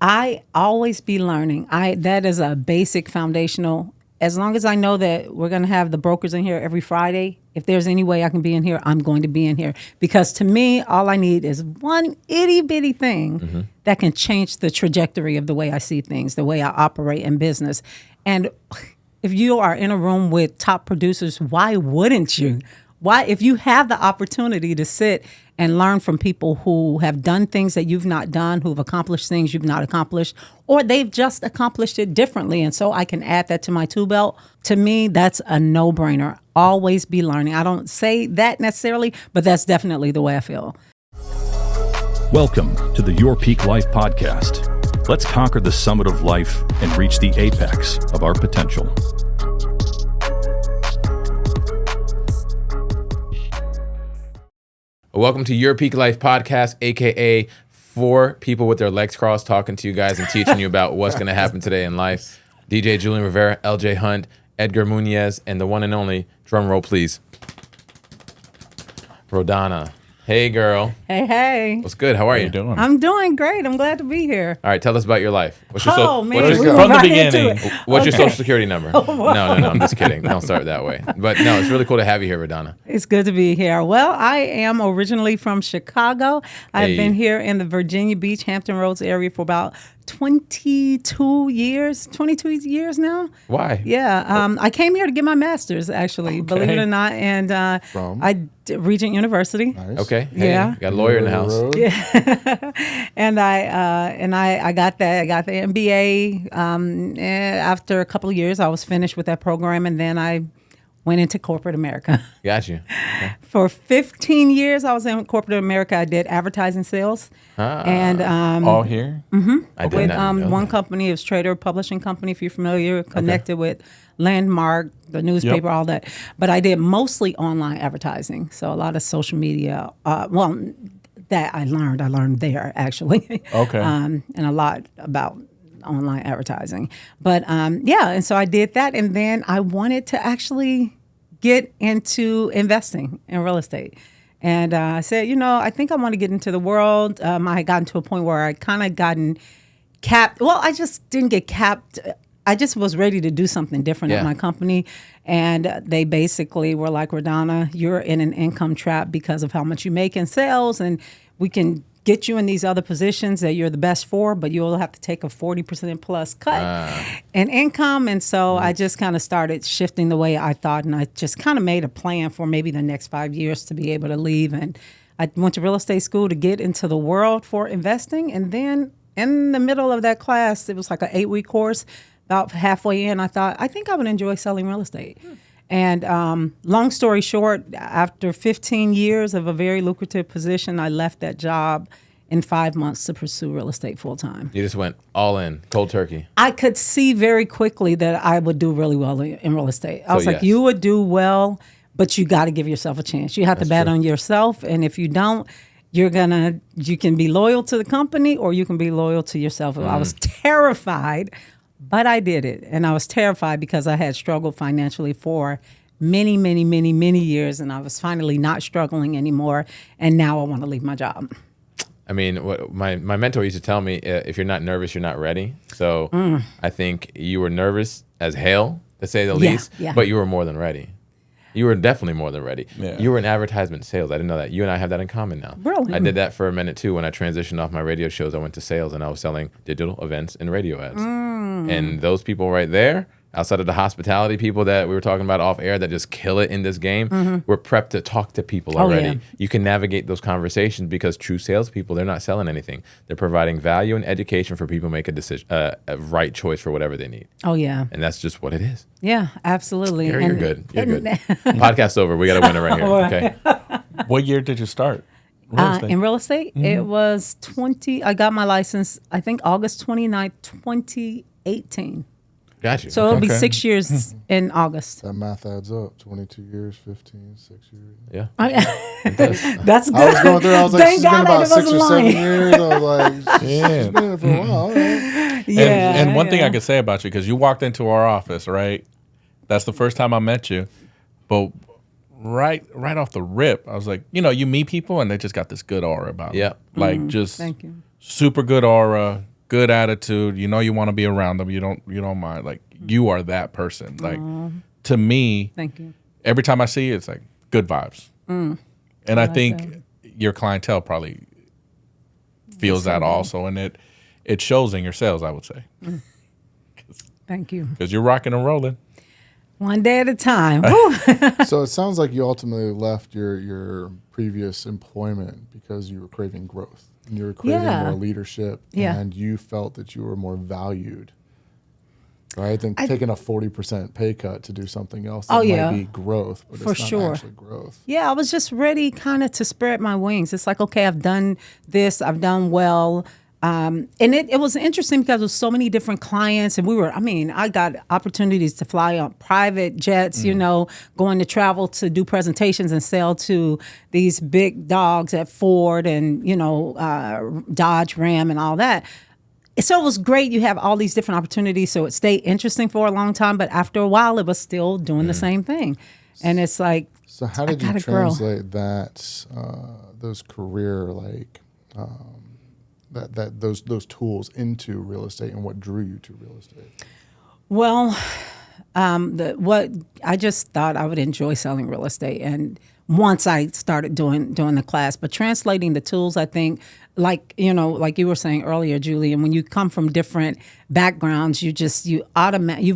I always be learning. That is a basic foundational. As long as I know that we're going to have the brokers in here every Friday, if there's any way I can be in here, I'm going to be in here. Because to me, all I need is one itty bitty thing that can change the trajectory of the way I see things, the way I operate in business. And if you are in a room with top producers, why wouldn't you? Why, if you have the opportunity to sit and learn from people who have done things that you've not done, who've accomplished things you've not accomplished, or they've just accomplished it differently, and so I can add that to my tool belt, to me, that's a no-brainer. Always be learning. I don't say that necessarily, but that's definitely the way I feel. Welcome to the Your Peak Life podcast. Let's conquer the summit of life and reach the apex of our potential. Welcome to Your Peak Life podcast, aka four people with their legs crossed talking to you guys and teaching you about what's going to happen today in life. DJ Julian Rivera, LJ Hunt, Edgar Munoz, and the one and only, drum roll please, Rhodonna. Hey girl. Hey. What's good? How are you doing? I'm doing great. I'm glad to be here. All right, tell us about your life. Man, we from were the right beginning. into it. What's your Okay. social security number? No, I'm just kidding. Don't start that way. But no, it's really cool to have you here, Rhodonna. It's good to be here. Well, I am originally from Chicago. I've Hey. been here in the Virginia Beach, Hampton Roads area for about 22 years now. Why? Yeah, I came here to get my master's, actually, believe it or not, and From? I did Regent University. Nice. Okay. Hey, Yeah. got a lawyer in the house. And I got that. I got the MBA. And after a couple of years, I was finished with that program, and then I went into corporate America. Got you. For 15 years, I was in corporate America. I did advertising sales, and All here? I did with not know one that. company, it was Trader Publishing Company, if you're familiar, connected with Landmark, the newspaper, all that. But I did mostly online advertising, so a lot of social media. That I learned there actually. Okay. And a lot about online advertising. But and so I did that, and then I wanted to actually get into investing in real estate. And I said, I think I want to get into the world. I had gotten to a point where I kind of gotten capped. Well, I just didn't get capped. I just was ready to do something different at my company. And they basically were like, Rhodonna, you're in an income trap because of how much you make in sales. And we can get you in these other positions that you're the best for, but you'll have to take a 40% plus cut in income. And so I just kind of started shifting the way I thought, and I just kind of made a plan for maybe the next 5 years to be able to leave. And I went to real estate school to get into the world for investing. And then in the middle of that class, it was like an 8-week course. About halfway in, I thought, I think I would enjoy selling real estate. And long story short, after 15 years of a very lucrative position, I left that job in 5 months to pursue real estate full time. You just went all in, cold turkey. I could see very quickly that I would do really well in real estate. I was like, yes. you would do well, but you got to give yourself a chance. You have to bet on yourself. And if you don't, you can be loyal to the company or you can be loyal to yourself. I was terrified. But I did it, and I was terrified because I had struggled financially for many, many, many, many years, and I was finally not struggling anymore, and now I want to leave my job. I mean, what my mentor used to tell me, if you're not nervous, you're not ready. So I think you were nervous as hell, to say the least, but you were more than ready. You were definitely more than ready. Yeah. You were in advertisement sales. I didn't know that. You and I have that in common now. Really? I did that for a minute too. When I transitioned off my radio shows, I went to sales and I was selling digital events and radio ads. And those people right there, outside of the hospitality people that we were talking about off air that just kill it in this game, we're prepped to talk to people already. Yeah. You can navigate those conversations because true salespeople, they're not selling anything. They're providing value and education for people to make a decision, a right choice for whatever they need. Oh, yeah. And that's just what it is. Yeah, absolutely. You're good. You're good. Podcast's over. We got a winner right here. Okay. What year did you start? In real estate, it was I got my license, I think August 29th, 2018. Got you. So it'll be 6 years in August. That math adds up. 22 years, 15, 6 years. Yeah. That's good. I was going through, I was like, Thank she's been God I about 6 or wasn't 7 lying. years. I was like, she's been in it for a while. All right. And one thing I could say about you, because you walked into our office, right? That's the first time I met you. But right off the rip, I was like, you meet people and they just got this good aura about them. Yeah. Like just Thank you. super good aura, good attitude. You know, you want to be around them. You don't mind. Like you are that person. Like to me, Thank you. every time I see you, it's like good vibes. And I think your clientele probably feels that also, and it shows in your sales, I would say. Thank you. Because you're rocking and rolling. One day at a time. Woo. So it sounds like you ultimately left your previous employment because you were craving growth and you were craving more leadership, and you felt that you were more valued, right? Than taking a 40% pay cut to do something else that might be growth, but it's not actually growth. Yeah, I was just ready kind of to spread my wings. It's like, okay, I've done this, I've done well. And it was interesting because there was so many different clients, and I got opportunities to fly on private jets, going to travel to do presentations and sell to these big dogs at Ford and, Dodge, Ram and all that. So it was great. You have all these different opportunities. So it stayed interesting for a long time, but after a while it was still doing the same thing. And it's like, so how did you translate that, those career, those tools into real estate, and what drew you to real estate? Well, what I just thought I would enjoy selling real estate, and once I started doing the class, but translating the tools, I think, like you were saying earlier, Julian, when you come from different backgrounds, you've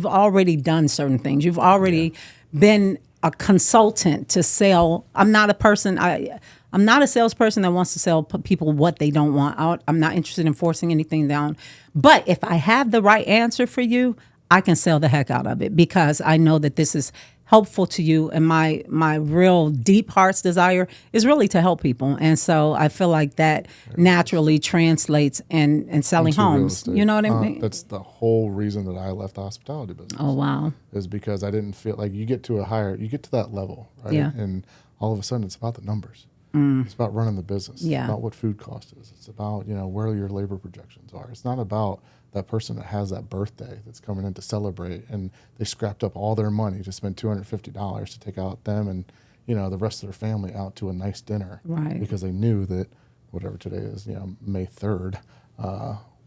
already done certain things. You've already been a consultant to sell. I'm not a salesperson that wants to sell people what they don't want. I'm not interested in forcing anything down. But if I have the right answer for you, I can sell the heck out of it because I know that this is helpful to you. And my real deep heart's desire is really to help people. And so I feel like that naturally translates in selling into homes. You know what I mean? That's the whole reason that I left the hospitality business. Oh, wow. Is because I didn't feel like you get to that level, right? Yeah. And all of a sudden it's about the numbers. It's about running the business. Yeah. It's about what food cost is. It's about, where your labor projections are. It's not about that person that has that birthday that's coming in to celebrate and they scrapped up all their money to spend $250 to take out them and, the rest of their family out to a nice dinner. Right. Because they knew that whatever today is, May 3rd,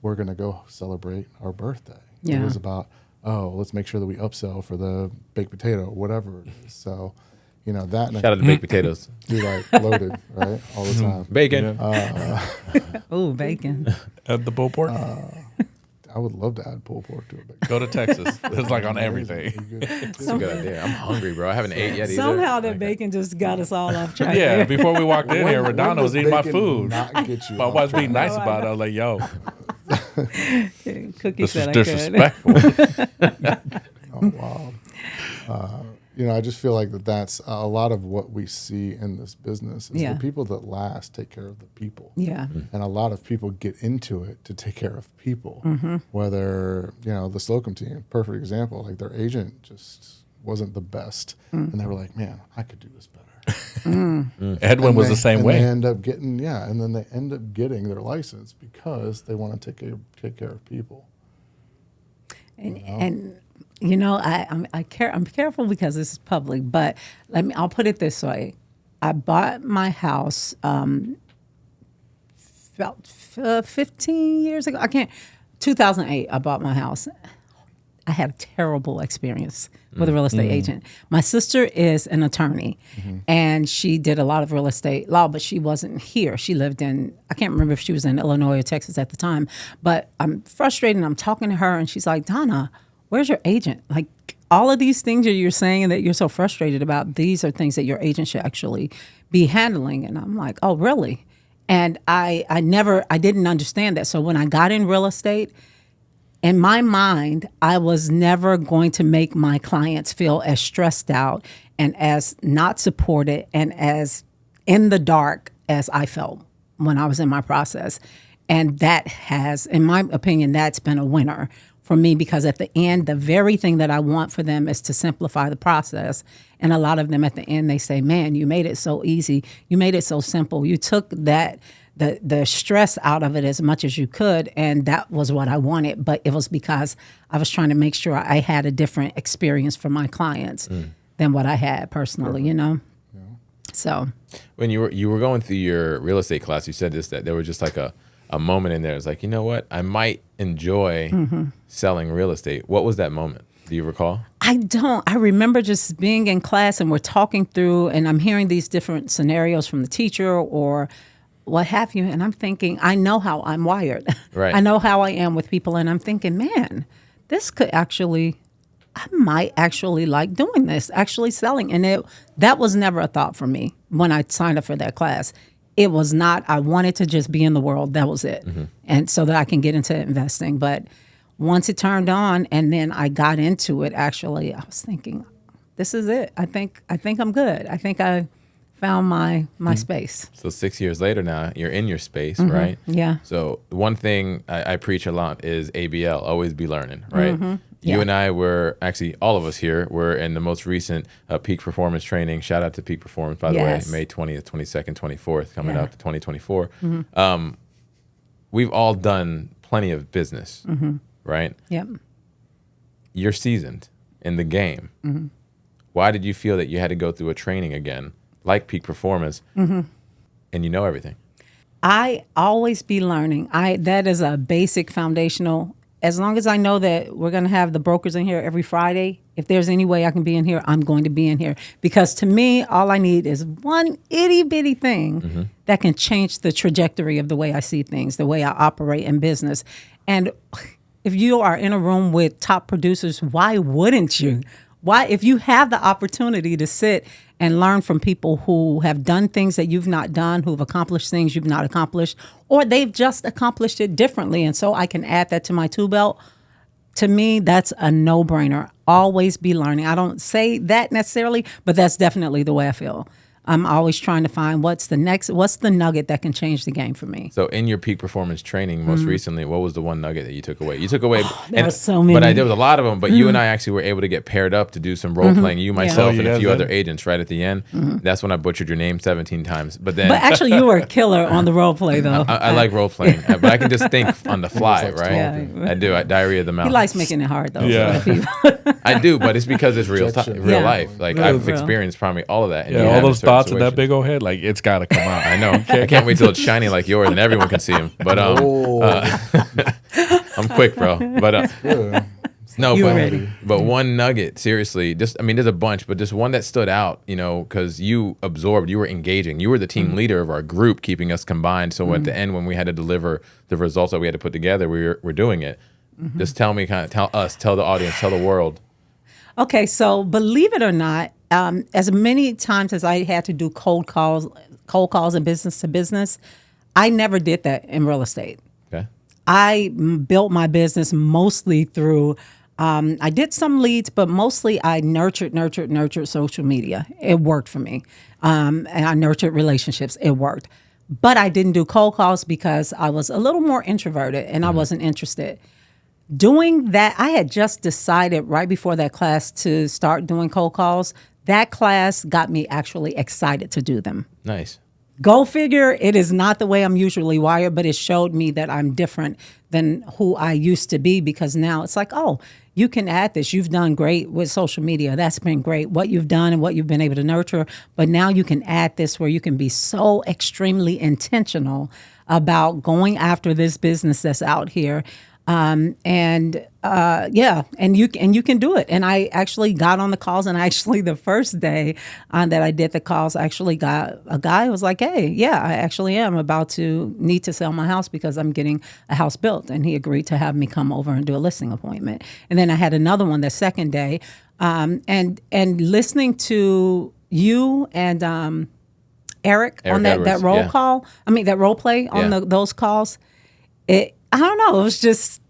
we're going to go celebrate our birthday. Yeah. It was about, let's make sure that we upsell for the baked potato, whatever it is. So, that. Shout out to baked potatoes. Do loaded, right? All the time. Bacon. Oh, bacon. Add the pulled pork. I would love to add pulled pork to it. Go to Texas. It's like on everything. It's a good idea. I'm hungry, bro. I haven't ate yet either. Somehow that bacon just got us all off track. Yeah, before we walked in here, Rhodonna was eating my food. My wife's being nice about it. I was like, yo. Cookie This is said disrespectful. Oh, wow. I just feel like that's a lot of what we see in this business is the people that last take care of the people. Yeah. And a lot of people get into it to take care of people. Whether, the Slocum team, perfect example, like their agent just wasn't the best. And they were like, man, I could do this better. Edwin was the same way. They end up getting, and then they end up getting their license because they want to take care of people. And I'm careful because this is public, but I'll put it this way. I bought my house about 15 years ago. 2008, I bought my house. I had a terrible experience with a real estate agent. My sister is an attorney, and she did a lot of real estate law, but she wasn't here. She lived I can't remember if she was in Illinois or Texas at the time, but I'm frustrated, and I'm talking to her, and she's like, Donna, where's your agent? Like, all of these things that you're saying and that you're so frustrated about, these are things that your agent should actually be handling. And I'm like, oh, really? And I didn't understand that. So when I got in real estate, in my mind, I was never going to make my clients feel as stressed out and as not supported and as in the dark as I felt when I was in my process. And that has, in my opinion, that's been a winner for me, because at the end, the very thing that I want for them is to simplify the process. And a lot of them at the end, they say, man, you made it so easy. You made it so simple. You took that, the stress out of it as much as you could. And that was what I wanted. But it was because I was trying to make sure I had a different experience for my clients than what I had personally, Yeah. So when you were going through your real estate class, you said that there was just like a a moment in there. It's like, you know what? I might enjoy selling real estate. What was that moment? Do you recall? I don't. I remember just being in class and we're talking through and I'm hearing these different scenarios from the teacher or what have you. And I'm thinking, I know how I'm wired. Right. I know how I am with people. And I'm thinking, man, this could actually, I might actually like doing this, actually selling. And that was never a thought for me when I signed up for that class. It was not, I wanted to just be in the world. That was it. And so that I can get into investing. But once it turned on and then I got into it, actually, I was thinking, this is it. I think I'm good. I think I found my space. So 6 years later now, you're in your space, right? Yeah. So one thing I preach a lot is ABL, always be learning, right? You and I were, actually all of us here, were in the most recent Peak Performance training. Shout out to Peak Performance, by the way, May 20th, 22nd, 24th, coming up, 2024. We've all done plenty of business, right? Yep. You're seasoned in the game. Why did you feel that you had to go through a training again, like Peak Performance, and you know everything? I always be learning. That is a basic foundational. As long as I know that we're going to have the brokers in here every Friday, if there's any way I can be in here, I'm going to be in here. Because to me, all I need is one itty bitty thing that can change the trajectory of the way I see things, the way I operate in business. And if you are in a room with top producers, why wouldn't you? Why, if you have the opportunity to sit and learn from people who have done things that you've not done, who've accomplished things you've not accomplished, or they've just accomplished it differently, and so I can add that to my tool belt, to me, that's a no-brainer. Always be learning. I don't say that necessarily, but that's definitely the way I feel. I'm always trying to find what's the nugget that can change the game for me. So in your Peak Performance training most recently, what was the one nugget that you took away? You took away, there were so many. But there was a lot of them, but you and I actually were able to get paired up to do some role playing, you, myself, and a few other agents right at the end. That's when I butchered your name 17 times. But actually you were a killer on the role play though. I like role playing, but I can just think on the fly, right? Yeah. I do. Diarrhea of the mouth. He likes making it hard though. Yeah. I do, but it's because it's real life. Like I've experienced probably all of that. And all those thoughts in that big old head, like it's got to come out. I know. I can't wait till it's shiny like yours and everyone can see him. But I'm quick, bro. But but one nugget, seriously, there's a bunch, but just one that stood out, because you absorbed, you were engaging, you were the team leader of our group, keeping us combined. So at the end, when we had to deliver the results that we had to put together, we're doing it. Just tell me, tell the audience, tell the world. Okay, so believe it or not, as many times as I had to do cold calls and business to business, I never did that in real estate. Okay. I built my business mostly through, I did some leads, but mostly I nurtured social media. It worked for me. And I nurtured relationships. It worked. But I didn't do cold calls because I was a little more introverted and I wasn't interested. Doing that, I had just decided right before that class to start doing cold calls. That class got me actually excited to do them. Nice. Go figure, it is not the way I'm usually wired, but it showed me that I'm different than who I used to be, because now it's like, oh, you can add this. You've done great with social media. That's been great, what you've done and what you've been able to nurture. But now you can add this where you can be so extremely intentional about going after this business that's out here. And you can do it. And I actually got on the calls, and actually the first day that I did the calls, I actually got a guy who was like, hey, yeah, I actually am about to need to sell my house because I'm getting a house built. And he agreed to have me come over and do a listing appointment. And then I had another one the second day, and listening to you and Eric on that role play on those calls, I don't know. It was just,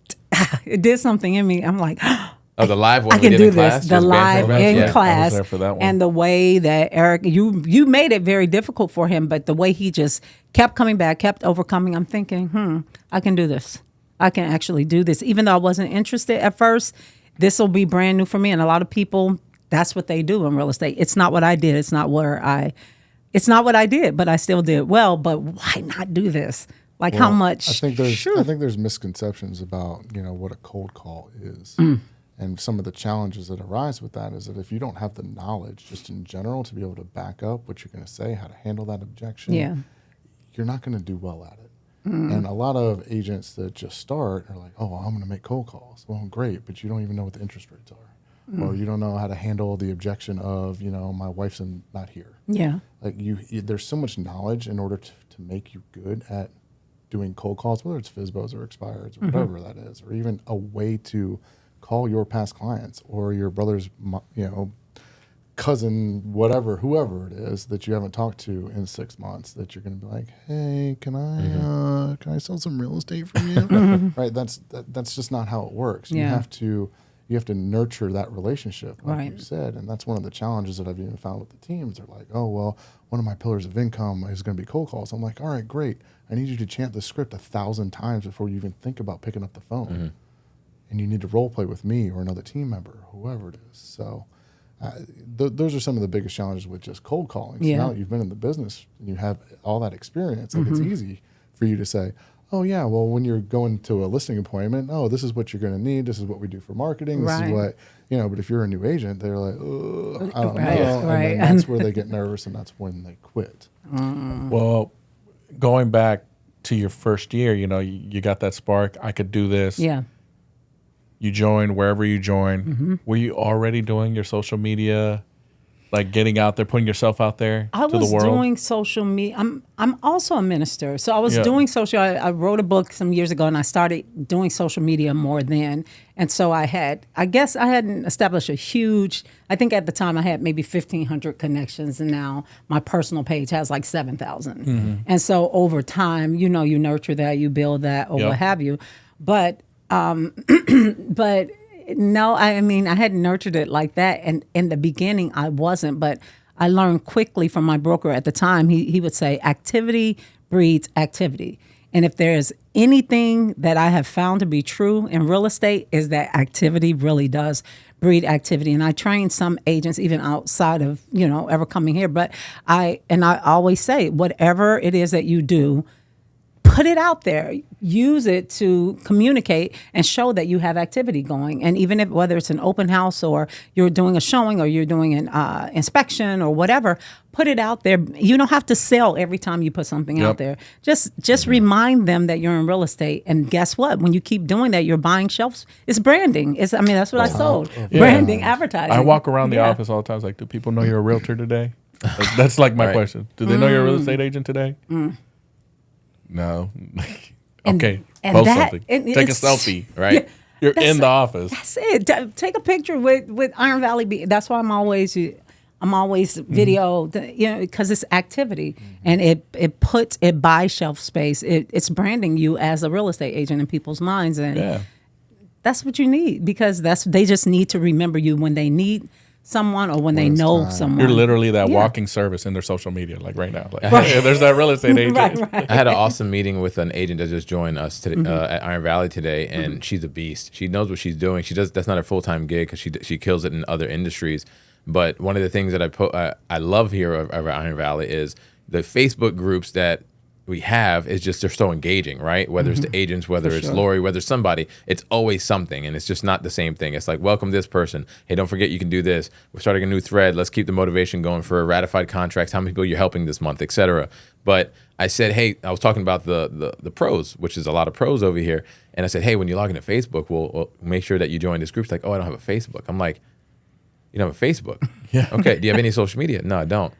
it did something in me. I'm like, oh, the live one I can do this. Class, the live in class. I was there for that one. And the way that Eric, you made it very difficult for him, but the way he just kept coming back, kept overcoming, I'm thinking, I can do this. I can actually do this. Even though I wasn't interested at first, this will be brand new for me. And a lot of people, that's what they do in real estate. It's not what I did. It's not what I did, but I still did well. But why not do this? Like how much? I think there's misconceptions about what a cold call is, and some of the challenges that arise with that is that if you don't have the knowledge, just in general, to be able to back up what you're going to say, how to handle that objection, you're not going to do well at it. And a lot of agents that just start are like, oh, I'm going to make cold calls. Well, great, but you don't even know what the interest rates are. Or you don't know how to handle the objection of, my wife's not here. Yeah. Like there's so much knowledge in order to make you good at doing cold calls, whether it's FSBOs or expireds or whatever that is, or even a way to call your past clients or your brother's, cousin, whoever it is that you haven't talked to in 6 months, that you're going to be like, hey, can I sell some real estate from you? Right? That's just not how it works. Yeah. You have to nurture that relationship, like Right. you said, and that's one of the challenges that I've even found with the teams. They're like, oh, well, one of my pillars of income is going to be cold calls. I'm like, all right, great. I need you to chant the script 1,000 times before you even think about picking up the phone. And you need to role play with me or another team member, whoever it is. So those are some of the biggest challenges with just cold calling. So now that you've been in the business and you have all that experience, like it's easy for you to say, oh, yeah, well, when you're going to a listing appointment, oh, this is what you're going to need. This is what we do for marketing. This is what, but if you're a new agent, they're like, oh, I don't know. Right. And then that's where they get nervous, and that's when they quit. Well, going back to your first year, you got that spark. I could do this. Yeah. You joined wherever you joined. Were you already doing your social media, like getting out there, putting yourself out there I to the was world? doing social media. I'm also a minister, so I was doing social. I wrote a book some years ago, and I started doing social media more then. And so I hadn't established a huge. I think at the time I had maybe 1,500 connections, and now my personal page has like 7,000. And so over time, you nurture that, you build that, or what have you. But but no, I hadn't nurtured it like that. And in the beginning, I wasn't. But I learned quickly from my broker at the time. He would say, activity breeds activity. And if there's anything that I have found to be true in real estate, is that activity really does breed activity. And I train some agents even outside of, ever coming here. But I always say, whatever it is that you do, put it out there, use it to communicate and show that you have activity going. And even if, whether it's an open house or you're doing a showing or you're doing an inspection or whatever, put it out there. You don't have to sell every time you put something out there. Just remind them that you're in real estate. And guess what? When you keep doing that, you're buying shelves. It's branding. That's what I sold. Branding, advertising. I walk around the office all the time. Like, do people know you're a realtor today? That's like my question. Do they know you're a real estate agent today? No. Okay. And post that, something. Take a selfie, right? Yeah, You're in the office. That's it. Take a picture with Iron Valley. That's why I'm always video, because it's activity, and it buys shelf space. It's branding you as a real estate agent in people's minds, and that's what you need, because they just need to remember you when they need someone or when they know someone. You're literally that walking service in their social media, like right now. Like, hey, there's that real estate agent. Right. I had an awesome meeting with an agent that just joined us today, at Iron Valley today, and she's a beast. She knows what she's doing. That's not her full-time gig, because she kills it in other industries. But one of the things that I love here over Iron Valley is the Facebook groups that we have is just, they're so engaging, right? Whether it's the agents, whether it's Lori, whether it's somebody, it's always something, and it's just not the same thing. It's like, welcome this person. Hey, don't forget you can do this. We're starting a new thread. Let's keep the motivation going for ratified contracts. How many people you're helping this month, etc. But I said, hey, I was talking about the pros, which is a lot of pros over here, and I said, hey, when you log into Facebook, we'll make sure that you join this group. It's like, oh, I don't have a Facebook. I'm like, you don't have a Facebook? Yeah. Okay. Do you have any social media? No, I don't.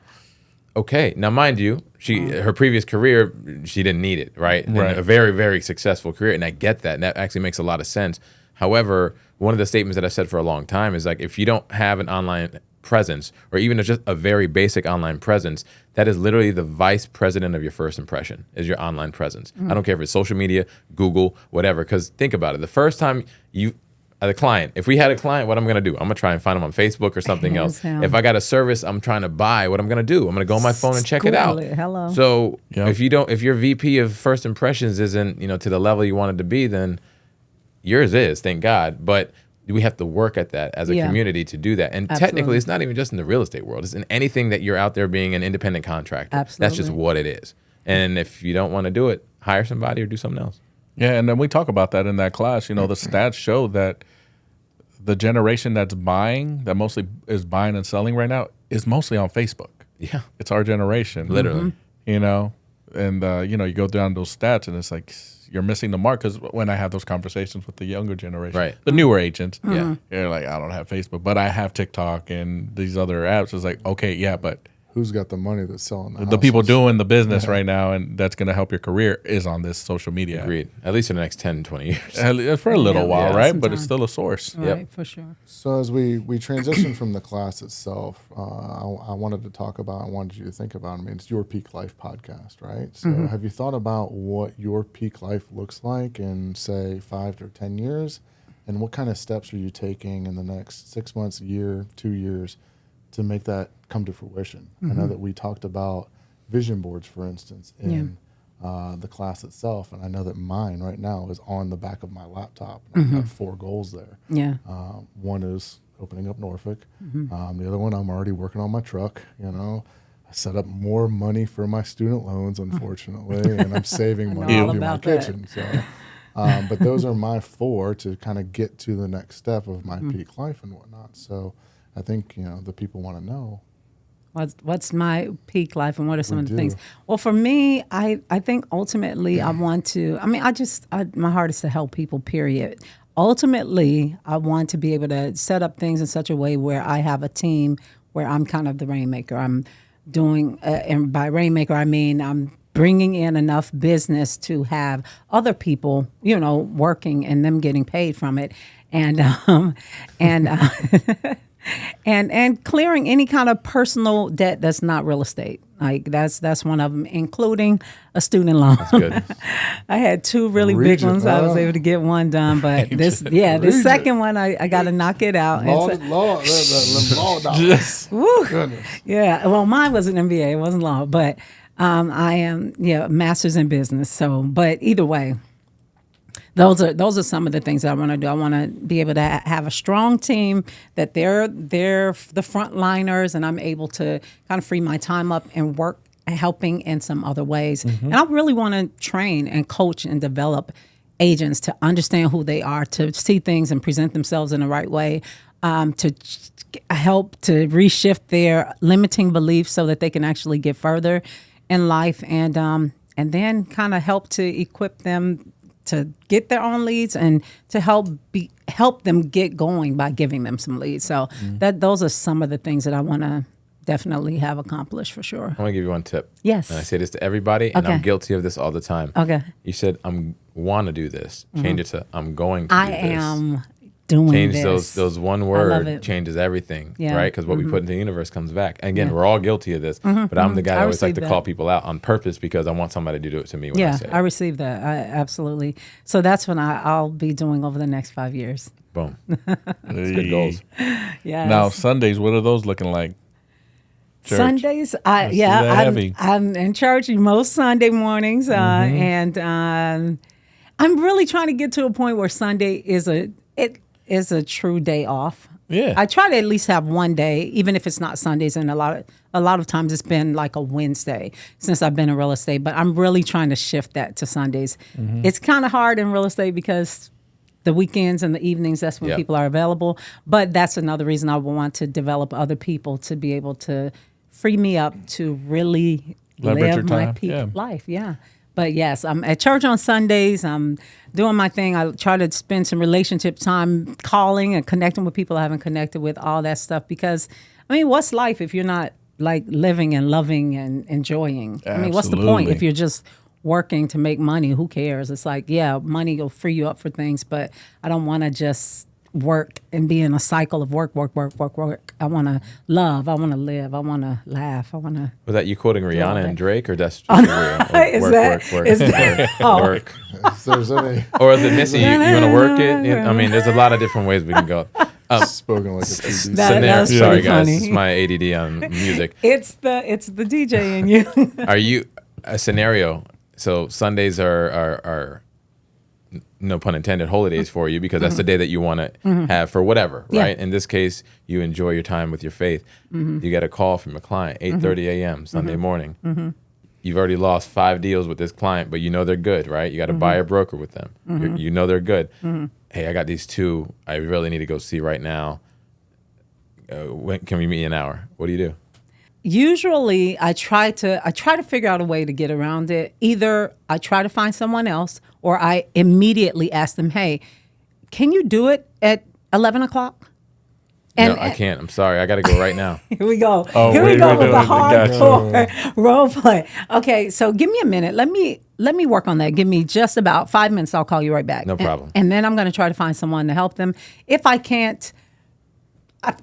Okay. Now, mind you, her previous career, she didn't need it, right? Right. A very, very successful career, and I get that. And that actually makes a lot of sense. However, one of the statements that I said for a long time is like, if you don't have an online presence, or even just a very basic online presence, that is literally the vice president of your first impression, is your online presence. I don't care if it's social media, Google, whatever, because think about it. The first time the client, if we had a client, what I'm going to do? I'm going to try and find them on Facebook or something else. If I got a service I'm trying to buy, what I'm going to do? I'm going to go on my phone and check it out. Hello. So if your VP of first impressions isn't, to the level you want it to be, then yours is, thank God. But we have to work at that as a community to do that. And technically, it's not even just in the real estate world. It's in anything that you're out there being an independent contractor. Absolutely. That's just what it is. And if you don't want to do it, hire somebody or do something else. Yeah, and then we talk about that in that class. The stats show that the generation that's buying, that mostly is buying and selling right now, is mostly on Facebook. Yeah. It's our generation. Literally. And, you go down those stats and it's like you're missing the mark, because when I have those conversations with the younger generation, right, the newer agents, yeah, they're like, I don't have Facebook, but I have TikTok and these other apps. It's like, okay, yeah, but who's got the money that's selling the people doing the business right now, and that's going to help your career, is on this social media. Agreed. At least in the next 10, 20 years. For a little while, yeah, right? But it's still a source. Right, for sure. So as we transition from the class itself, I wanted to talk about, I wanted you to think about, it's Your Peak Life podcast, right? So have you thought about what your peak life looks like in, say, 5 to 10 years? And what kind of steps are you taking in the next 6 months, a year, 2 years to make that come to fruition? I know that we talked about vision boards, for instance, in the class itself, and I know that mine right now is on the back of my laptop. I've got 4 goals there. Yeah. One is opening up Norfolk. The other one, I'm already working on my truck. I set up more money for my student loans, unfortunately, and I'm saving money to do my kitchen. So, but those are my 4 to kind of get to the next step of my peak life and whatnot. So I think, the people want to know. What's my peak life, and what are some of the things? Well, for me, I think ultimately I want to, my heart is to help people, period. Ultimately, I want to be able to set up things in such a way where I have a team where I'm kind of the rainmaker. I'm doing, and by rainmaker, I mean I'm bringing in enough business to have other people, working and them getting paid from it. And and clearing any kind of personal debt that's not real estate. Like that's one of them, including a student loan. That's good. I had 2 really big ones. I was able to get one done, but this second one, I got to knock it out. Law. Goodness. Yeah. Well, mine was an MBA. It wasn't law, but I am master's in business. So, but either way. Those are some of the things that I want to do. I want to be able to have a strong team, that they're the frontliners, and I'm able to kind of free my time up and work helping in some other ways. And I really want to train and coach and develop agents to understand who they are, to see things and present themselves in the right way, to help to reshift their limiting beliefs so that they can actually get further in life, and then kind of help to equip them to get their own leads and to help them get going by giving them some leads. So those are some of the things that I want to definitely have accomplished, for sure. I want to give you one tip. Yes. And I say this to everybody, and I'm guilty of this all the time. Okay. You said, I'm want to do this. Change it to, I'm going to do this. I am doing change this. those one word changes everything, right? Because what we put into the universe comes back. And again, we're all guilty of this, but I'm the guy that always like to call people out on purpose because I want somebody to do it to me when I say it. I received that. Absolutely. So that's what I'll be doing over the next 5 years. Boom. That's good goals. Yeah. Now, Sundays, what are those looking like? Church. Sundays, I'm in church most Sunday mornings, and I'm really trying to get to a point where Sunday is a true day off. Yeah, I try to at least have one day, even if it's not Sundays, and a lot of times it's been like a Wednesday since I've been in real estate. But I'm really trying to shift that to Sundays. It's kind of hard in real estate because the weekends and the evenings, that's when people are available. But that's another reason I want to develop other people to be able to free me up to really live my peak life. Yeah. But yes, I'm at church on Sundays. I'm doing my thing. I try to spend some relationship time calling and connecting with people I haven't connected with, all that stuff. Because, what's life if you're not like living and loving and enjoying? Absolutely. What's the point if you're just working to make money? Who cares? It's like, money will free you up for things, but I don't want to just work and be in a cycle of work. I want to love. I want to live. I want to laugh. I want to. Was that you quoting Rihanna and Drake, or that's just work? Or is it Missy? You want to work it? There's a lot of different ways we can go. Spoken like a CD. Sorry, guys. It's my ADD on music. It's the DJ in you. Are you a scenario? So Sundays are no pun intended, holidays for you, because that's the day that you want to have for whatever, right? In this case, you enjoy your time with your faith. You get a call from a client, 8:30 a.m. Sunday morning. You've already lost 5 deals with this client, but you know they're good, right? You got to buy a broker with them. You know they're good. Hey, I got these 2 I really need to go see right now. When can we meet in an hour? What do you do? Usually I try to figure out a way to get around it. Either I try to find someone else, or I immediately ask them, hey, can you do it at 11 o'clock? No, I can't. I'm sorry. I got to go right now. Here we go. Oh, Here we go with the gotcha. hardcore role play. Okay, so give me a minute. Let me work on that. Give me just about 5 minutes. I'll call you right back. No problem. And then I'm going to try to find someone to help them. If I can't,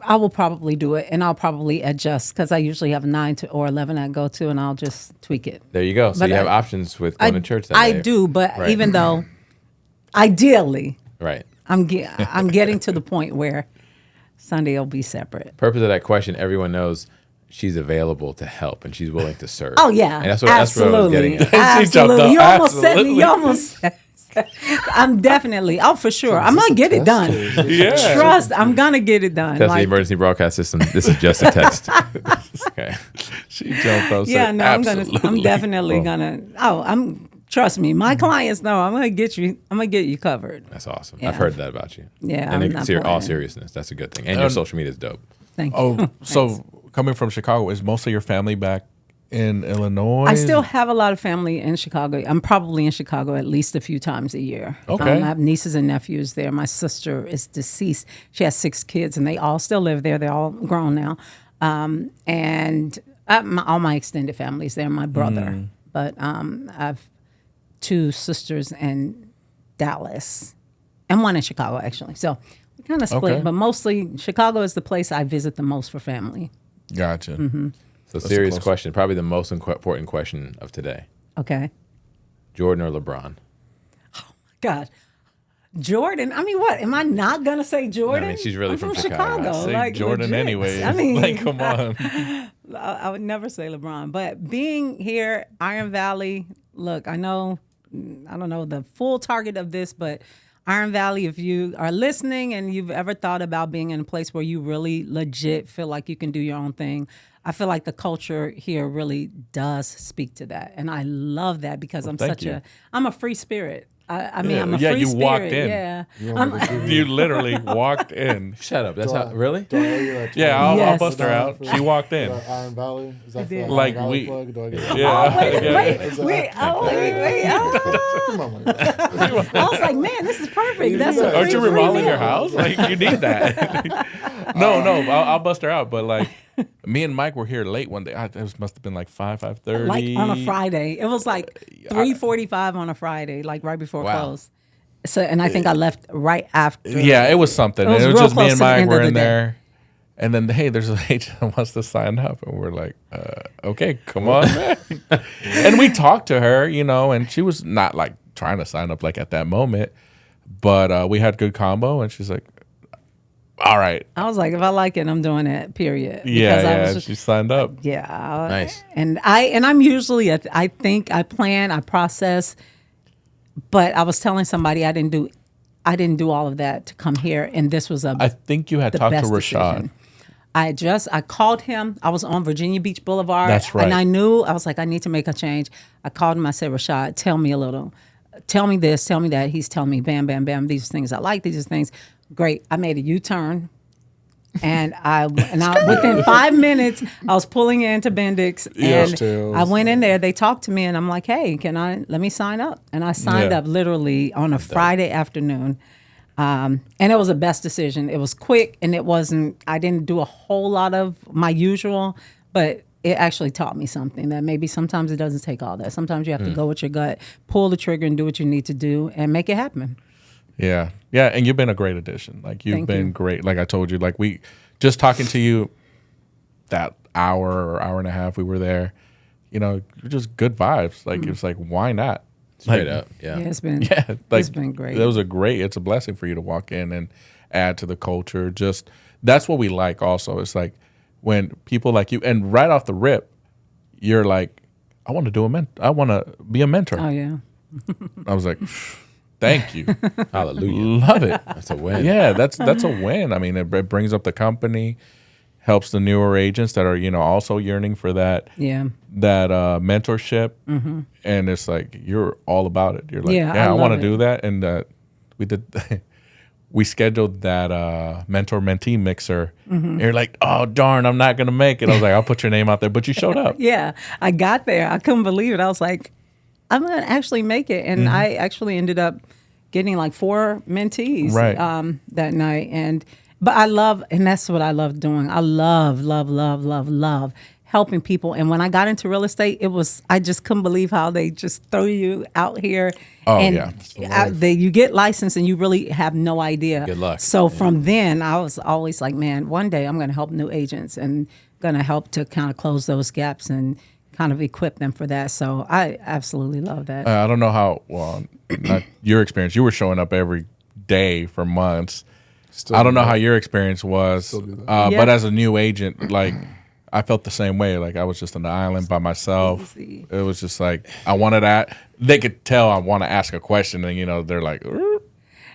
I will probably do it, and I'll probably adjust because I usually have 9 or 11 I go to, and I'll just tweak it. There you go. So But you have I- options with going to church that I day. do, but Right. even though, ideally, Right. I'm getting to the point where Sunday will be separate. Purpose of that question, everyone knows she's available to help and she's willing to serve. Oh yeah, And that's what I was absolutely, getting at. She jumped absolutely. up. You almost said me. Absolutely. You almost said. I'm definitely. Oh, for sure. I'm gonna get it done. Yeah. Trust. I'm gonna get it done. That's the emergency broadcast system. This is just a text. Okay. She jumped up. yeah, said, no, absolutely. I'm definitely gonna. Trust me. My clients know I'm gonna get you. I'm gonna get you covered. That's awesome. Yeah. I've heard that about you. Yeah, And I'm in not all playing. seriousness, that's a good thing. And your social media is dope. Thank you. Oh, so coming from Chicago, is most of your family back in Illinois? I still have a lot of family in Chicago. I'm probably in Chicago at least a few times a year. Okay. I have nieces and nephews there. My sister is deceased. She has 6 kids, and they all still live there. They're all grown now. And all my extended family is there, my brother. But I have 2 sisters in Dallas and 1 in Chicago, actually. So we kind of split, Okay. but mostly Chicago is the place I visit the most for family. Gotcha. Mm-hmm. So serious close- question, probably the most important question of today. Okay. Jordan or LeBron? God. Jordan. I mean, what? Am I not going to say Jordan? I mean, she's really I'm from Chicago. Say Jordan legit. anyways. I mean, like, come on. I would never say LeBron. But being here, Iron Valley, look, I don't know the full target of this, but Iron Valley, if you are listening and you've ever thought about being in a place where you really legit feel like you can do your own thing, I feel like the culture here really does speak to that. And I love that because thank you. I'm a free spirit. I mean, I'm a Yeah, free you spirit. walked in. Yeah. You literally walked in. Shut up. That's how, really? Do I owe you that Yeah, I'll Yes. bust her out. She walked in. Iron Valley? Is that for did. the Like, Iron Valley we- plug? Do I get Yeah. Wait. Wait. Come on, man. I was like, man, this is perfect. That's a Aren't you free remodeling meal. your house? Like, you need that. No, I'll bust her out. But like, me and Mike were here late one day. It must have been like 5:30. Like on a Friday. It was like 3:45 on a Friday, like right before Wow. close. So, and I think I left right after. Yeah, it was something. It was It was real just me close and to the Mike end were of the in day. there. And then, hey, there's an agent that wants to sign up. And we're like, okay, come on, man. And we talked to her, and she was not like trying to sign up like at that moment. But we had good combo. And she's like, all right. I was like, if I like it, I'm doing it. Period. Yeah, Because I yeah. was She signed up. yeah. Nice. And I'm usually I think I plan, I process, but I was telling somebody I didn't do all of that to come here, and this was I think you had the talked to best Rashad. decision. I called him. I was on Virginia Beach Boulevard. That's right. And I was like, I need to make a change. I called him. I said, Rashad, tell me a little. Tell me this, tell me that. He's telling me, bam, bam, bam. These things I like. These are things. Great. I made a U-turn. And I within 5 minutes, I was pulling into Bendix, and Tails. I went in there. They talked to me, and I'm like, "Hey, let me sign up?" And I signed Yeah. up literally on a Friday afternoon, and it was the best decision. It was quick, and I didn't do a whole lot of my usual, but it actually taught me something that maybe sometimes it doesn't take all that. Sometimes you have to go with your gut, pull the trigger, and do what you need to do, and make it happen. Yeah. Yeah. And you've been a great addition. Like, you've Thank been you. great. Like I told you, like, we just talking to you that hour or hour and a half we were there, you're just good vibes. Like, it's like, why not? Straight Like, up. Yeah. Yeah, it's been Yeah. Like, it's been great. It's a blessing for you to walk in and add to the culture. Just, that's what we like also. It's like when people like you, and right off the rip, you're like, I want to be a mentor. Oh yeah. I was like, thank you. Hallelujah. Love it. That's a win. Yeah, that's a win. I mean, it brings up the company, helps the newer agents that are also yearning for that Yeah. mentorship, and it's like you're all about it. You're like, Yeah, yeah, I I want to love do it. that, and we did. we scheduled that mentor-mentee mixer. And you're like, oh, darn, I'm not going to make it. I was like, I'll put your name out there. But you showed up. Yeah, I got there. I couldn't believe it. I was like, I'm going to actually make it. And I actually ended up getting like 4 mentees that night. But I love, and that's what I love doing. I love helping people. And when I got into real estate, I just couldn't believe how they just throw you out here. Oh, and you get licensed and you really have no idea. Good luck. So from then, I was always like, man, one day I'm going to help new agents and going to help to kind of close those gaps and kind of equip them for that. So I absolutely love that. I don't know how, not your experience. You were showing up every day for months. I don't know how your experience was. But as a new agent, like, I felt the same way. Like, I was just on the island by myself. Easy. It was just like, I wanted that. They could tell I want to ask a question, and, they're like,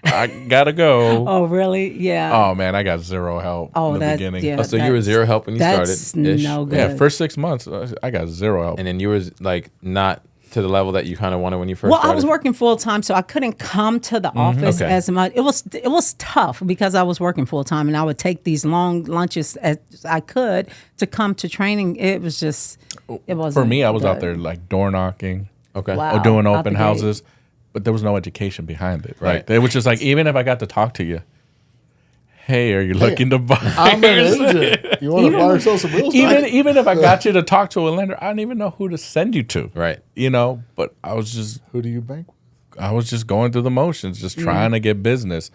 I got to go. Oh, really? Yeah. Oh, man, I got zero help in the beginning. Yeah, so you were zero help when you started? That's no good. Yeah, first 6 months, I got zero help. And then you was, like, not to the level that you kind of wanted when you first started? I was working full time, so I couldn't come to the office as much. It was tough because I was working full time, and I would take these long lunches as I could to come to training. It was just, it wasn't. For me, I was out there like door knocking, wow, or doing open houses, but there was no education behind it. Right? It was just like, even if I got to talk to you, hey, are you looking to buy? I'm an agent. You want to buy or sell some real estate? Even if I got you to talk to a lender, I didn't even know who to send you to. Right. But I was just. Who do you bank with? I was just going through the motions, just trying to get business.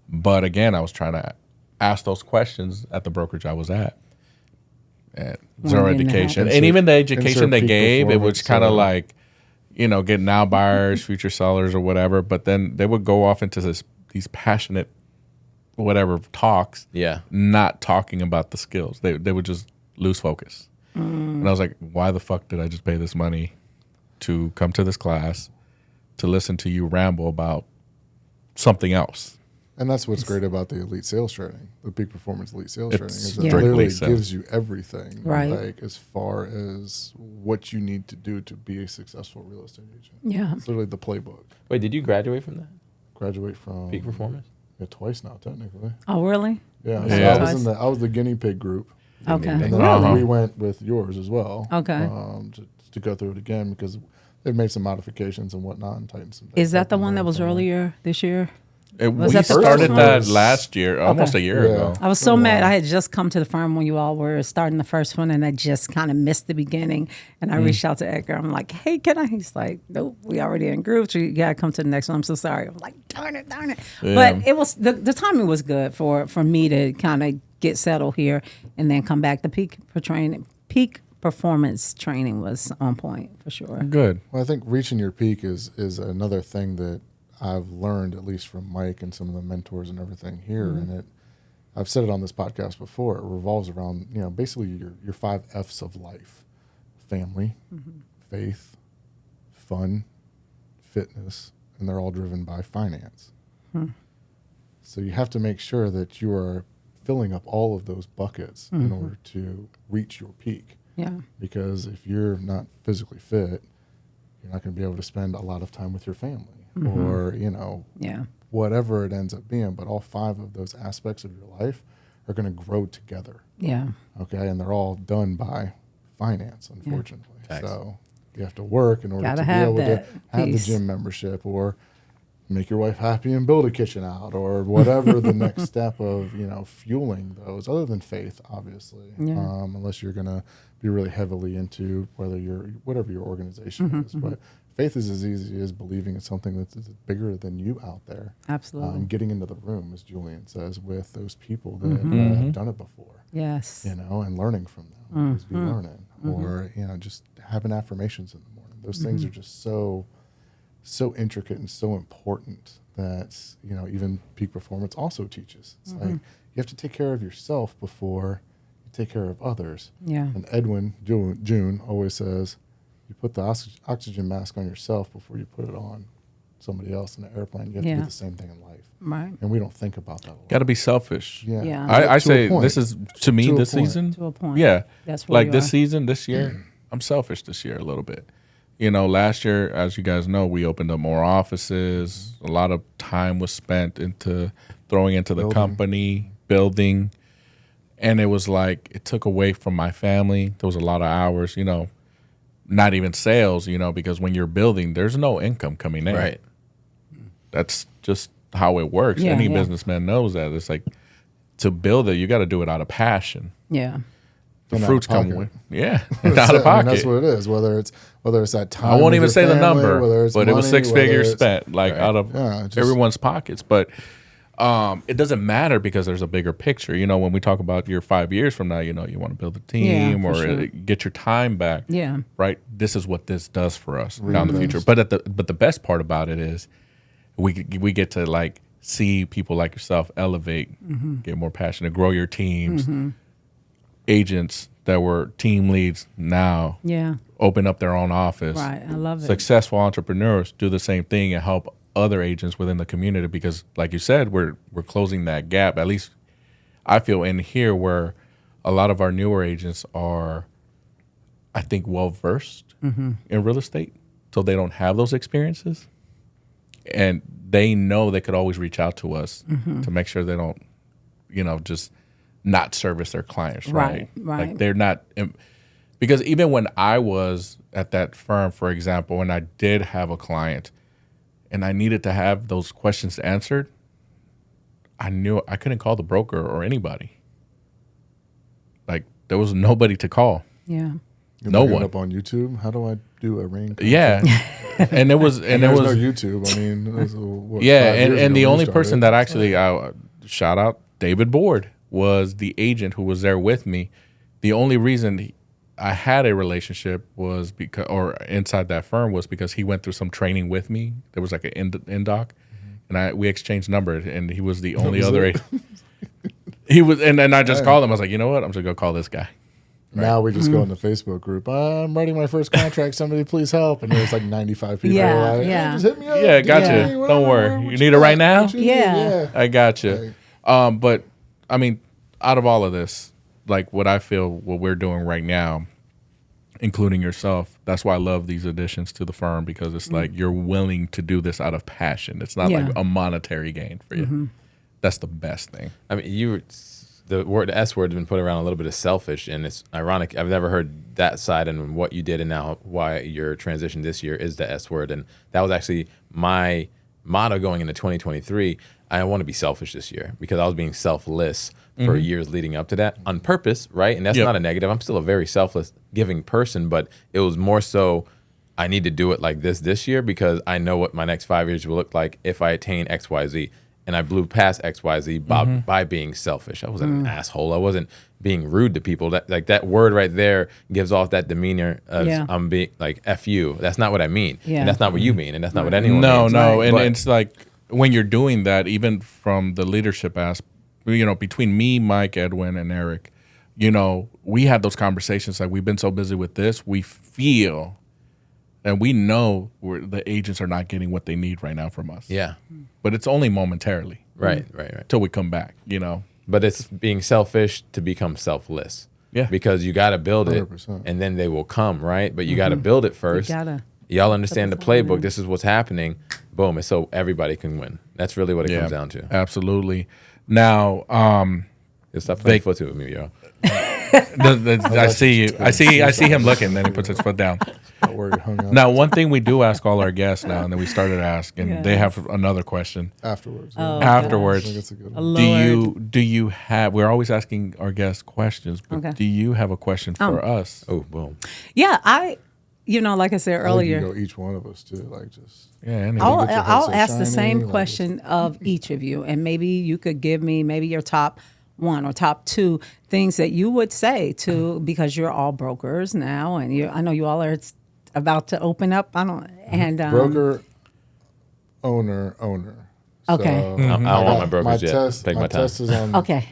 But again, I was trying to ask those questions at the brokerage I was at. And zero education. And even the education they gave, it was kind of like, getting out buyers, future sellers or whatever. But then they would go off into these passionate whatever talks, not talking about the skills. They would just lose focus. And I was like, why the fuck did I just pay this money to come to this class to listen to you ramble about something else? And that's what's great about the elite sales training, the peak performance elite sales training, is it strictly literally sales. gives you everything, right? Like as far as what you need to do to be a successful real estate agent. Yeah, it's literally the playbook. Wait, did you graduate from that? Graduate from peak performance? Yeah, twice now, technically. Oh, really? Yeah. So I was the guinea pig group. Okay. And then we went with yours as well. Okay. To go through it again because they've made some modifications and whatnot and tightened some things. Is that the one that was earlier this year? We started that last year, almost a year ago. I was so mad. I had just come to the firm when you all were starting the first one, and I just kind of missed the beginning. And I reached out to Edgar. I'm like, hey, can I? He's like, nope, we already in groups. You got to come to the next one. I'm so sorry. I'm like, darn it. Yeah. But it was the timing was good for me to kind of get settled here and then come back. The peak performance training was on point for sure. Good. Well, I think reaching your peak is another thing that I've learned, at least from Mike and some of the mentors and everything here. And I've said it on this podcast before, it revolves around, basically your 5 F's of life: family, faith, fun, fitness, and they're all driven by finance. So you have to make sure that you are filling up all of those buckets in order to reach your peak. Yeah. Because if you're not physically fit, you're not going to be able to spend a lot of time with your family. Or, whatever it ends up being. But all 5 of those aspects of your life are going to grow together. Yeah. Okay. And they're all done by finance, unfortunately. So you have to work in order to be able to have the gym membership or make your wife happy and build a kitchen out or whatever the next step of, fueling those, other than faith, obviously. Unless you're going to be really heavily into whatever your organization is. But faith is as easy as believing in something that's bigger than you out there. Absolutely. And getting into the room, as Julian says, with those people that have done it before. Yes. And learning from them, always be learning. Or, just having affirmations in the morning. Those things are just so intricate and so important that, even peak performance also teaches. It's like you have to take care of yourself before you take care of others. Yeah. And Edwin, June always says, you put the oxygen mask on yourself before you put it on somebody else in an airplane. You have to do the same thing in life. Right. And we don't think about that a lot. Got to be selfish. Yeah. I say this is, to me, this season. To a point. Yeah. That's where like this season, this year, I'm selfish this year a little bit. last year, as you guys know, we opened up more offices. A lot of time was spent into throwing into the company, building. And it was like, it took away from my family. There was a lot of hours, not even sales, because when you're building, there's no income coming in. Right. That's just how it works. Any businessman knows that. It's like, to build it, you got to do it out of passion. Yeah. The fruits come with, out of pocket. That's what it is. Whether it's that time. I won't even say the number, but money, it was 6 figures spent, out of just everyone's pockets. But it doesn't matter because there's a bigger picture. When we talk about your 5 years from now, you want to build a team or get your time back. Yeah. Right. This is what this does for us down the future. But the best part about it is we get to see people like yourself elevate, get more passionate, grow your teams. Agents that were team leads now open up their own office. Right. I love it. Successful entrepreneurs do the same thing and help other agents within the community because, like you said, we're closing that gap. At least I feel in here where a lot of our newer agents are, I think, well-versed in real estate, so they don't have those experiences. And they know they could always reach out to us to make sure they don't, just not service their clients, right? Like they're not, because even when I was at that firm, for example, when I did have a client and I needed to have those questions answered, I knew I couldn't call the broker or anybody. Like there was nobody to call. Yeah. No one. Up on YouTube. How do I do a ring contract? Yeah. And it was no YouTube. I mean, it was, and the only person that actually shout out David Boyd was the agent who was there with me. The only reason I had a relationship was because, or inside that firm, was because he went through some training with me. There was like an indoc, and we exchanged numbers, and he was the only other agent. He was, and I just called him. I was like, you know what? I'm just gonna call this guy. Right. Now we just go in the Facebook group. I'm writing my first contract. Somebody please help. And there's like 95 people. Hey, just hit me up. Yeah, gotcha. Don't worry. You need it right now? Yeah. I gotcha. But I mean, out of all of this, like what I feel, what we're doing right now, including yourself, that's why I love these additions to the firm, because it's like you're willing to do this out of passion. It's not like a monetary gain for you. That's the best thing. I mean, the S word has been put around a little bit of selfish, and it's ironic. I've never heard that side, and what you did and now why your transition this year is the S word. And that was actually my motto going into 2023. I want to be selfish this year because I was being selfless for years leading up to that on purpose, right? And that's not a negative. I'm still a very selfless, giving person, but it was more so I need to do it like this year because I know what my next 5 years will look like if I attain X, Y, Z. And I blew past X, Y, Z by being selfish. I wasn't an asshole. I wasn't being rude to people. That word right there gives off that demeanor of I'm being like F you. That's not what I mean. And that's not what you mean. And that's not what anyone means. No. And it's like when you're doing that, even from the leadership aspect, between me, Mike, Edwin, and Eric, we had those conversations like we've been so busy with this, we feel and we know the agents are not getting what they need right now from us. Yeah. But it's only momentarily. Right. Till we come back, But it's being selfish to become selfless. Yeah. Because you got to build 100%. It and then they will come, right? But you got to build it first. Y'all understand the playbook. This is what's happening. Boom. It's so everybody can win. That's really what it comes down to. Absolutely. Now, stop playing footsie with me, y'all. I see you. I see him looking. Then he puts his foot down. Now, one thing we do ask all our guests now, and then we started asking, they have another question afterwards. Afterwards, I think it's a good one. Do you have? We're always asking our guests questions, but do you have a question for us? Oh, boom. Yeah, like I said earlier, you go each one of us too. I'll ask the same question of each of you, and maybe you could give me maybe your top one or top two things that you would say to, because you're all brokers now, and I know you all are about to open up. Broker, owner. Okay. So, I don't want my brokers yet. My test is on. Okay.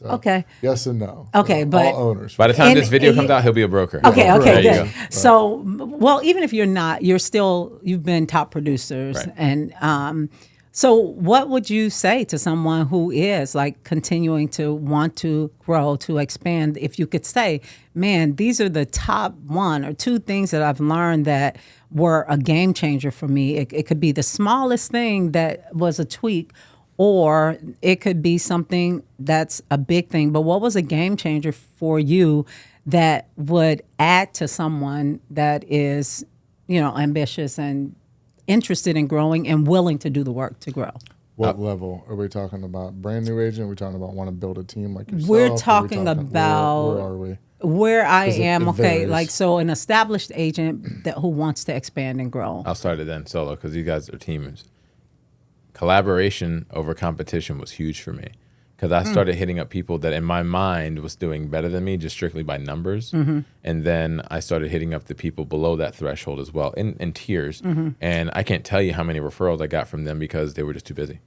Okay. Yes and no. Okay, but all owners. By the time this video comes out, he'll be a broker. Okay, There good. you go. So, well, even if you're not, you've been top producers, and So what would you say to someone who is like continuing to want to grow, to expand? If you could say, man, these are the top 1 or 2 things that I've learned that were a game changer for me. It could be the smallest thing that was a tweak, or it could be something that's a big thing. But what was a game changer for you that would add to someone that is, ambitious and interested in growing and willing to do the work to grow? What level are we talking about? Brand new agent? Are we talking about want to build a team like yourself? We're talking about where are we? Where I am. It varies. Like, so an established agent who wants to expand and grow. I'll start it then solo because you guys are teamers. Collaboration over competition was huge for me because I started hitting up people that in my mind was doing better than me just strictly by numbers. And then I started hitting up the people below that threshold as well in tiers. And I can't tell you how many referrals I got from them because they were just too busy.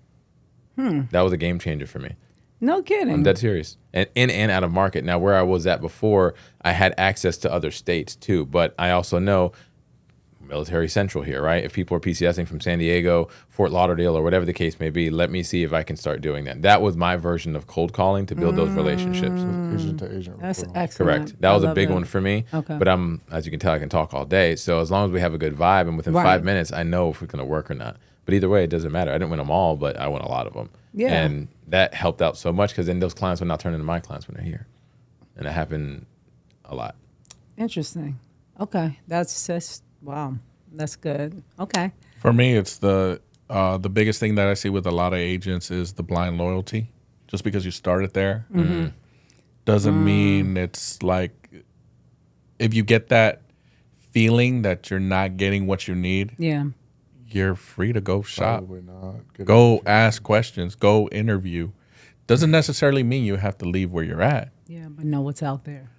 That was a game changer for me. No kidding. I'm dead serious. And in and out of market. Now, where I was at before, I had access to other states too. But I also know military central here, right? If people are PCSing from San Diego, Fort Lauderdale, or whatever the case may be, let me see if I can start doing that. That was my version of cold calling to build those relationships. Agent to agent That's referral. excellent. Correct. That was I a big love one that. for me. Okay. But as you can tell, I can talk all day. So as long as we have a good vibe and within Right. 5 minutes, I know if it's going to work or not. But either way, it doesn't matter. I didn't win them all, but I won a lot of them. Yeah. And that helped out so much because then those clients would now turn into my clients when they're here. And it happened a lot. Interesting. Okay. That's just, wow. That's good. Okay. For me, it's the biggest thing that I see with a lot of agents is the blind loyalty. Just because you started there doesn't mean it's like, if you get that feeling that you're not getting what you need, Yeah. you're free to go shop. Probably not. Good Go opportunity. ask questions. Go interview. Doesn't necessarily mean you have to leave where you're at. Yeah. But know what's out there.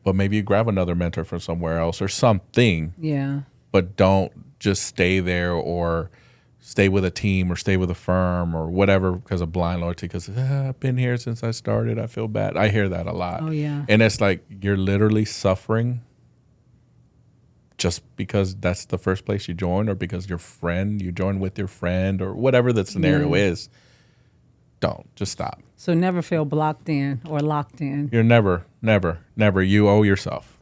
But maybe you grab another mentor from somewhere else or something. Yeah. But don't just stay there or stay with a team or stay with a firm or whatever because of blind loyalty. Because I've been here since I started. I feel bad. I hear that a lot. Oh, yeah. And it's like you're literally suffering just because that's the first place you join or because you join with your friend or whatever the scenario is. Don't. Just stop. So never feel blocked in or locked in. You're never. You owe yourself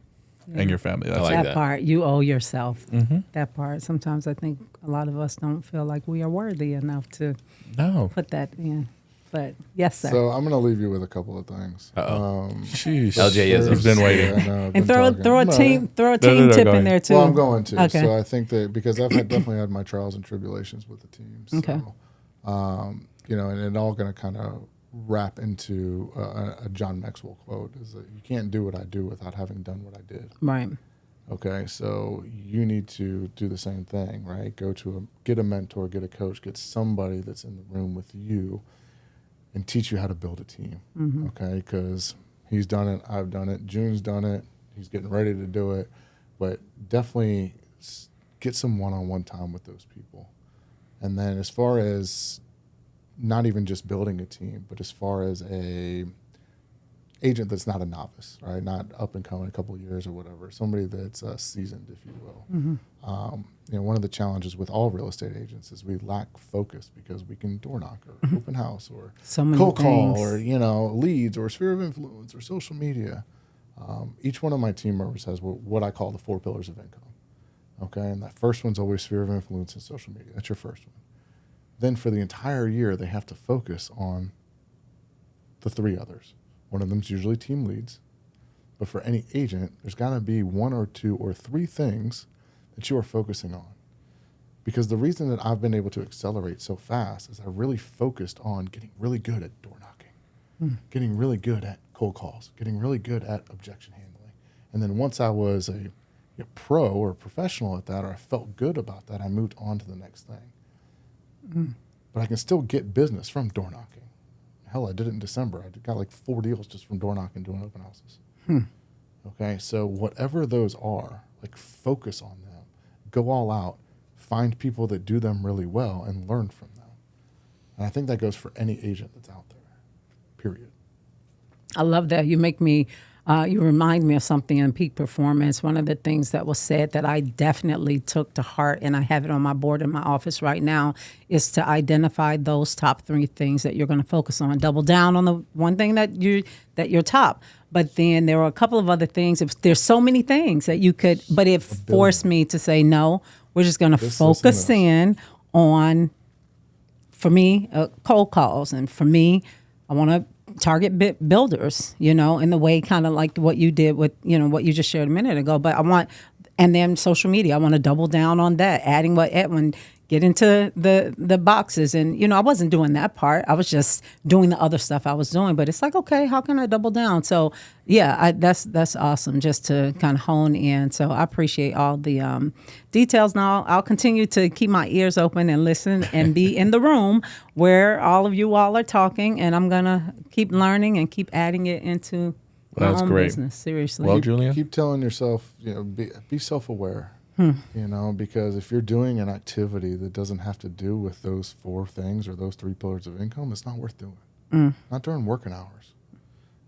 and your family. That's like it. that that. part, you owe yourself. That part. Sometimes I think a lot of us don't feel like we are worthy enough to No. put that in. But yes, sir. So I'm going to leave you with a couple of things. Jeez. LJ-ism. He's been waiting. I know, I've and been throw talking. throw a No, team No, tip go in ahead. there too. Well, I'm going to. Okay. So I think that because I've definitely had my trials and tribulations with the teams. Okay. So, and it all going to kind of wrap into a John Maxwell quote is that you can't do what I do without having done what I did. Right. Okay, so you need to do the same thing, right? Get a mentor, get a coach, get somebody that's in the room with you and teach you how to build a team, okay? Because he's done it, I've done it, June's done it, he's getting ready to do it, but definitely get some one-on-one time with those people. And then as far as not even just building a team, but as far as a agent that's not a novice, right? Not up and coming a couple of years or whatever, somebody that's seasoned, if you will. One of the challenges with all real estate agents is we lack focus because we can door knock or open house or So many cold call things. or leads or sphere of influence or social media. Each one of my team members has what I call the 4 pillars of income. Okay, and that first one's always sphere of influence and social media. That's your first one. Then for the entire year, they have to focus on the 3 others. One of them's usually team leads. But for any agent, there's got to be 1 or 2 or 3 things that you are focusing on. Because the reason that I've been able to accelerate so fast is I really focused on getting really good at door knocking, getting really good at cold calls, getting really good at objection handling. And then once I was a pro or professional at that, or I felt good about that, I moved on to the next thing. But I can still get business from door knocking. Hell, I did it in December. I got like 4 deals just from door knocking, doing open houses. Okay, so whatever those are, like focus on them, go all out, find people that do them really well and learn from them. And I think that goes for any agent that's out there, period. I love that. You make me You remind me of something in peak performance. One of the things that was said that I definitely took to heart, and I have it on my board in my office right now, is to identify those top 3 things that you're going to focus on. Double down on the one thing that you're top. But then there were a couple of other things. There's so many things that you could, but it forced me to say, no, we're just going to focus in on, for me, cold calls. And for me, I want to target builders, in the way kind of like what you did with, what you just shared a minute ago. But and then social media, I want to double down on that, adding what Edwin, get into the boxes. And, I wasn't doing that part. I was just doing the other stuff I was doing. But it's like, okay, how can I double down? So, yeah, that's awesome just to kind of hone in. So I appreciate all the details. Now, I'll continue to keep my ears open and listen and be in the room where all of you all are talking. And I'm going to keep learning and keep adding it into my own business. Seriously. Well, Julia? Keep telling yourself, be self-aware. Because if you're doing an activity that doesn't have to do with those 4 things or those 3 pillars of income, it's not worth doing. Not during working hours.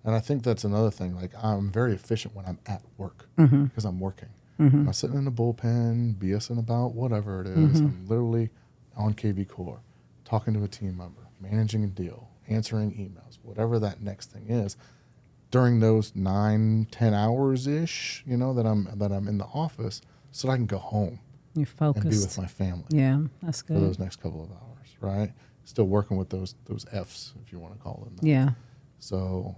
And I think that's another thing. Like, I'm very efficient when I'm at work because I'm working. I'm not sitting in the bullpen, BSing about whatever it is. I'm literally on KV Core, talking to a team member, managing a deal, answering emails, whatever that next thing is. During those 9-10 hours-ish, that I'm in the office, so that I can go home You're focused. and be with my family. Yeah, that's good. For those next couple of hours, right? Still working with those F's, if you want to call them that. Yeah. So,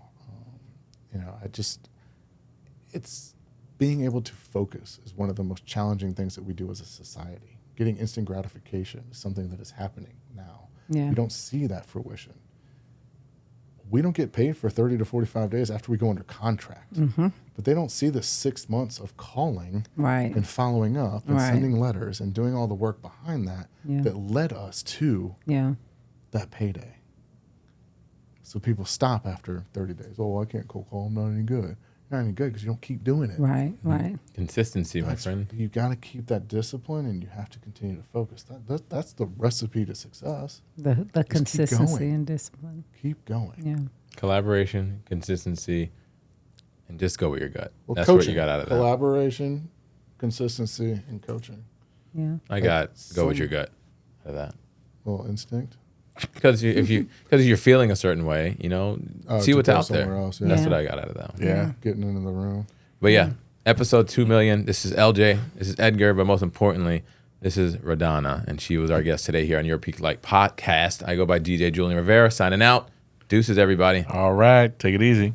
it's being able to focus is one of the most challenging things that we do as a society. Getting instant gratification is something that is happening now. Yeah. You don't see that fruition. We don't get paid for 30 to 45 days after we go under contract. But they don't see the 6 months of calling and following up and sending letters and doing all the work behind that that led us to that payday. So people stop after 30 days. Oh, I can't cold call. I'm not any good. You're not any good because you don't keep doing it. Right. Consistency, my friend. You got to keep that discipline, and you have to continue to focus. That's the recipe to success. The consistency and discipline. Keep going. Yeah. Collaboration, consistency, and just go with your gut. Well, that's coaching, what you got out of that. Collaboration, consistency, and coaching. Yeah. I got go with your gut out of that. Little instinct. Because you're feeling a certain way, see what's out there. Else, That's what I got out of that one. Yeah, getting into the room. But yeah, episode 2 million. This is LJ. This is Edgar. But most importantly, this is Rhodonna, and she was our guest today here on Your Peak Life podcast. I go by DJ Julian Rivera. Signing out. Deuces, everybody. All right. Take it easy.